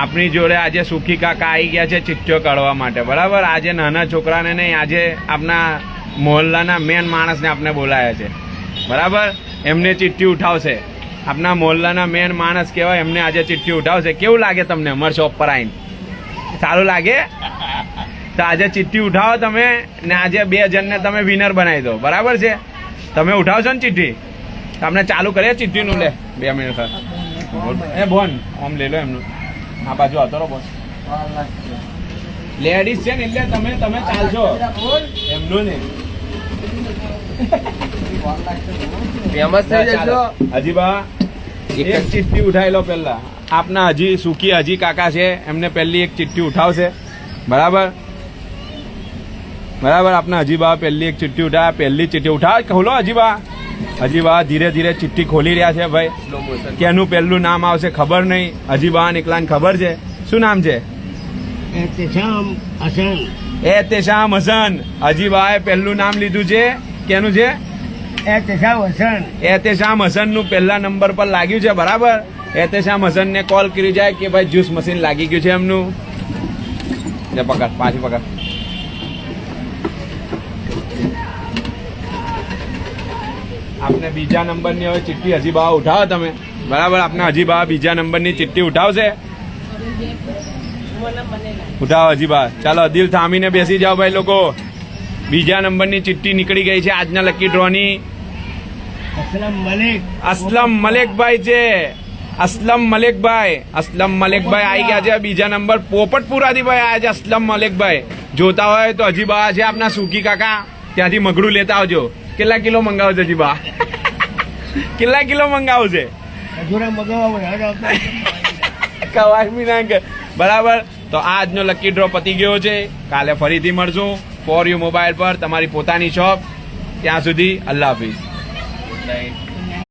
આપણી જોડે આજે સુખી કાકા આવી ગયા છે ચિઠ્ઠીઓ કાઢવા માટે, બરાબર. આજે નાના છોકરાને નહીં, આજે આપણા મોહલ્લાના મેન માણસને આપણે બોલાયા છે, બરાબર. એમને ચિઠ્ઠી ઉઠાવશે, આપણા મોહલ્લાના મેન માણસ કહેવાય, એમને આજે ચિઠ્ઠી ઉઠાવશે. કેવું લાગે તમને અમારા શોપ પર આવીને? સારું લાગે? તો આજે ચિઠ્ઠી ઉઠાવો તમે ને આજે 2 જણને તમે વિનર બનાવી દો, બરાબર છે. તમે ઉઠાવશો ને ચિઠ્ઠી? આપણે ચાલુ કરીએ ચિઠ્ઠીનું. લે 2 મિનિટ એ બોન આમ લઈ લો એમનું, આ બાજુ આવતો રહો બોસ. લેડીઝ છે ને એટલે તમે ચાલશો એમનું ને. હજી બા એક ચિઠ્ઠી ઉઠાવી લો પેલા. આપના હજી સુખી હજી કાકા છે, એમને પહેલી એક ચિઠ્ઠી ઉઠાવશે, બરાબર. બરાબર. આપના હજી બા પહેલી એક ચિઠ્ઠી ઉઠાવે, પહેલી ચિઠ્ઠી ઉઠાવે. ખોલો હજી બા. હજી બા ધીરે ધીરે ચિઠ્ઠી ખોલી રહ્યા છે ભાઈ. કેનું પહેલું નામ આવશે ખબર નહીં. હજી બા નીકળાને ખબર છે. શું નામ છે? એહતેશામ હસન. હજી બાએ પહેલું નામ લીધું છે. કેનું છે? એહતેશામ હસન નું પહેલા નંબર પર લાગ્યું છે, બરાબર. એહતેશામ હસન ને કોલ કરી જાય કે ભાઈ જ્યુસ મશીન લાગી ગયું છે એમનું. પકડ, પાછી પકડ. આપને બીજા નંબરની હવે ચિઠ્ઠી હજી બા ઉઠાવો તમે, બરાબર. આપને હજી બા બીજા નંબરની ચિઠ્ઠી ઉઠાવશે. ઉઠાવો હજી બા. ચાલો દિલ થામીને બેસી જાઓ ભાઈ લોકો. બીજા નંબરની ચિઠ્ઠી નીકળી ગઈ છે આજના લકી ડ્રોની. અસલમ મલેકભાઈ છે. અસલમ મલેકભાઈ આવી ગયા છે બીજા નંબર. પોપટપુરાથી ભાઈ આવ્યા છે અસલમ મલેકભાઈ. જોતા હોય તો હજી બા છે આપના સુખી કાકા, ત્યાંથી મગડું લેતા આવજો. કેટલા કિલો મંગાવશે હજી બા? કેટલા કિલો મંગાવશે? બરાબર. તો આજનો લકી ડ્રો પતી ગયો છે. કાલે ફરીથી મળશું ફોર યુ મોબાઈલ પર, તમારી પોતાની શોપ. ત્યાં સુધી અલ્લાહ હાફિઝ.